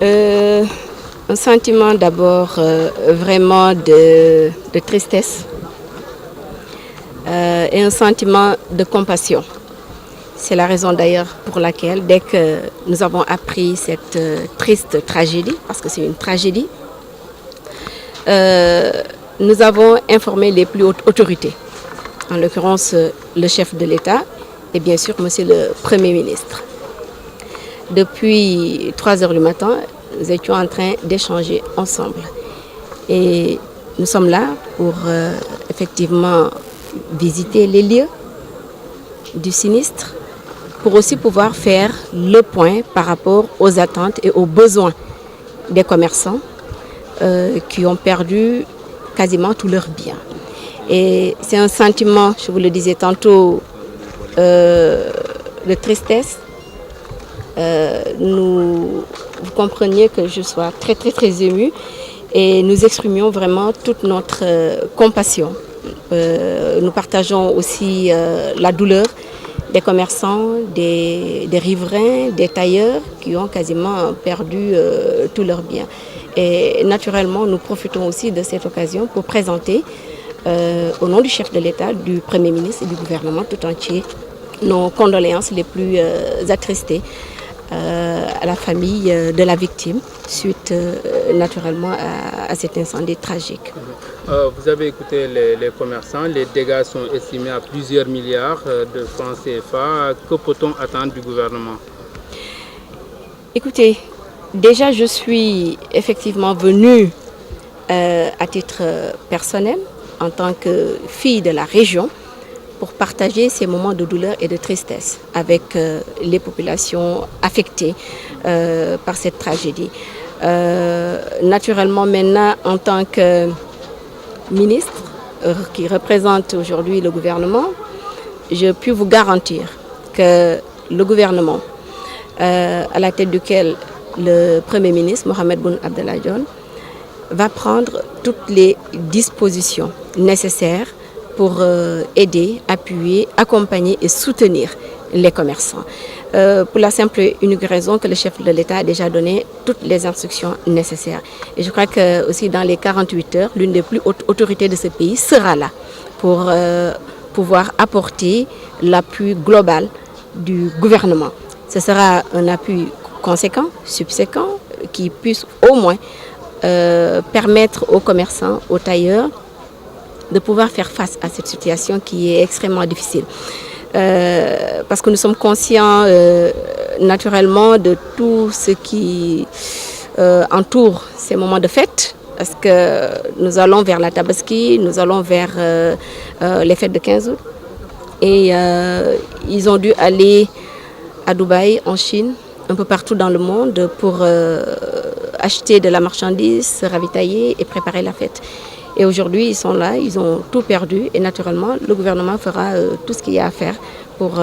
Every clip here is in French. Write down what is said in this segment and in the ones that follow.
Euh, un sentiment d'abord vraiment de tristesse et un sentiment de compassion. C'est la raison d'ailleurs pour laquelle, dès que nous avons appris cette triste tragédie, parce que c'est une tragédie, nous avons informé les plus hautes autorités, en l'occurrence le chef de l'État et bien sûr monsieur le Premier ministre. Depuis 3 heures du matin, nous étions en train d'échanger ensemble. Et nous sommes là pour effectivement visiter les lieux du sinistre, pour aussi pouvoir faire le point par rapport aux attentes et aux besoins des commerçants qui ont perdu quasiment tous leurs biens. Et c'est un sentiment, je vous le disais tantôt, de tristesse. Vous compreniez que je sois très émue et nous exprimions vraiment toute notre compassion. Nous partageons aussi la douleur des commerçants, des riverains, des tailleurs qui ont quasiment perdu tous leurs biens. Et naturellement, nous profitons aussi de cette occasion pour présenter, au nom du chef de l'État, du Premier ministre et du gouvernement tout entier, nos condoléances les plus attristées à la famille de la victime suite naturellement à cet incendie tragique. Vous avez écouté les commerçants, les dégâts sont estimés à plusieurs milliards de francs CFA. Que peut-on attendre du gouvernement? Écoutez, déjà je suis effectivement venue à titre personnel en tant que fille de la région pour partager ces moments de douleur et de tristesse avec les populations affectées par cette tragédie. Naturellement, maintenant, en tant que ministre qui représente aujourd'hui le gouvernement, je puis vous garantir que le gouvernement, à la tête duquel le Premier ministre, Mohamed Boun Abdallah Dionne, va prendre toutes les dispositions nécessaires pour aider, appuyer, accompagner et soutenir les commerçants. Pour la simple et unique raison que le chef de l'État a déjà donné toutes les instructions nécessaires. Et je crois que aussi dans les 48 heures, l'une des plus hautes autorités de ce pays sera là pour pouvoir apporter l'appui global du gouvernement. Ce sera un appui conséquent, subséquent, qui puisse au moins permettre aux commerçants, aux tailleurs, de pouvoir faire face à cette situation qui est extrêmement difficile. Parce que nous sommes conscients naturellement de tout ce qui entoure ces moments de fête, parce que nous allons vers la Tabaski, nous allons vers les fêtes de 15 août. Et ils ont dû aller à Dubaï, en Chine, un peu partout dans le monde pour acheter de la marchandise, se ravitailler et préparer la fête. Et aujourd'hui, ils sont là, ils ont tout perdu et naturellement, le gouvernement fera tout ce qu'il y a à faire pour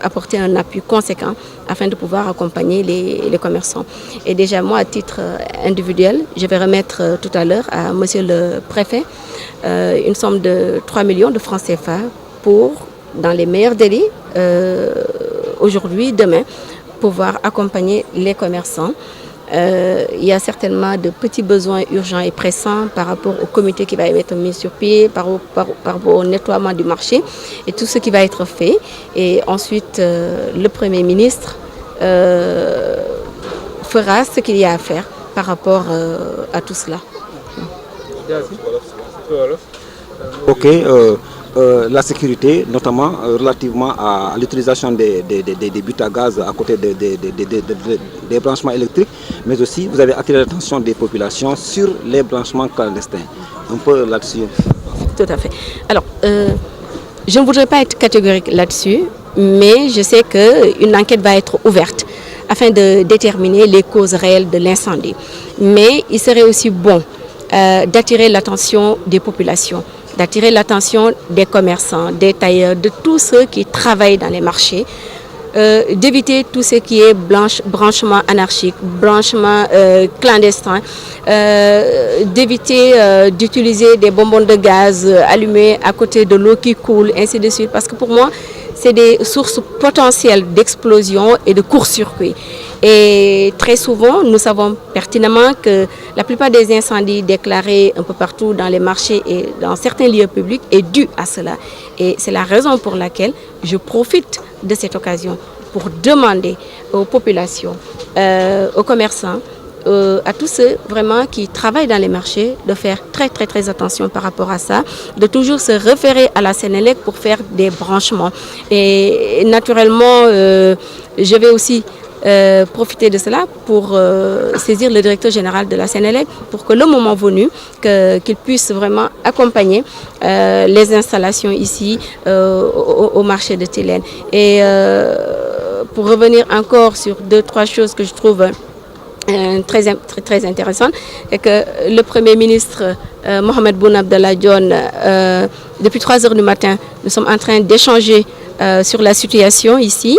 apporter un appui conséquent afin de pouvoir accompagner les commerçants. Et déjà, moi, à titre individuel, je vais remettre tout à l'heure à monsieur le préfet une somme de 3 millions de francs CFA pour, dans les meilleurs délais, aujourd'hui, demain, pouvoir accompagner les commerçants. Il y a certainement de petits besoins urgents et pressants par rapport au comité qui va être mis sur pied, par rapport au nettoiement du marché et tout ce qui va être fait. Et ensuite, le Premier ministre fera ce qu'il y a à faire par rapport à tout cela. Ok. La sécurité, notamment relativement à l'utilisation des buts à gaz à côté des branchements électriques, mais aussi vous avez attiré l'attention des populations sur les branchements clandestins. Un peu là-dessus. Tout à fait. Alors, je ne voudrais pas être catégorique là-dessus, mais je sais qu'une enquête va être ouverte afin de déterminer les causes réelles de l'incendie. Mais il serait aussi bon d'attirer l'attention des populations, d'attirer l'attention des commerçants, des tailleurs, de tous ceux qui travaillent dans les marchés, d'éviter tout ce qui est branchement anarchique, branchement clandestin, d'éviter d'utiliser des bonbons de gaz allumés à côté de l'eau qui coule, ainsi de suite. Parce que pour moi, c'est des sources potentielles d'explosion et de court-circuit. Et très souvent, nous savons pertinemment que la plupart des incendies déclarés un peu partout dans les marchés et dans certains lieux publics est due à cela. Et c'est la raison pour laquelle je profite de cette occasion pour demander aux populations, aux commerçants, à tous ceux vraiment qui travaillent dans les marchés de faire très attention par rapport à ça, de toujours se référer à la Sénélec pour faire des branchements. Et naturellement, je vais aussi profiter de cela pour saisir le directeur général de la Sénélec pour que le moment venu, qu'il puisse vraiment accompagner les installations ici au marché de Tilène. Et pour revenir encore sur 2-3 choses que je trouve très intéressante, et que le Premier ministre Mohamed Boun Abdallah Dionne, depuis 3 heures du matin, nous sommes en train d'échanger sur la situation ici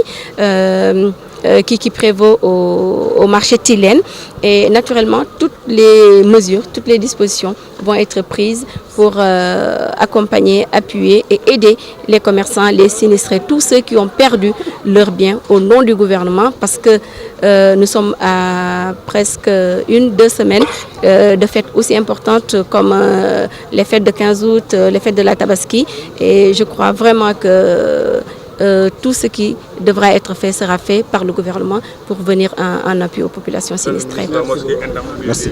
qui prévaut au marché Tilène. Et naturellement, toutes les mesures, toutes les dispositions vont être prises pour accompagner, appuyer et aider les commerçants, les sinistrés, tous ceux qui ont perdu leurs biens au nom du gouvernement, parce que nous sommes à presque 1-2 semaines de fêtes aussi importantes comme les fêtes de 15 août, les fêtes de la Tabaski. Et je crois vraiment que tout ce qui devra être fait sera fait par le gouvernement pour venir en appui aux populations sinistrées. Merci.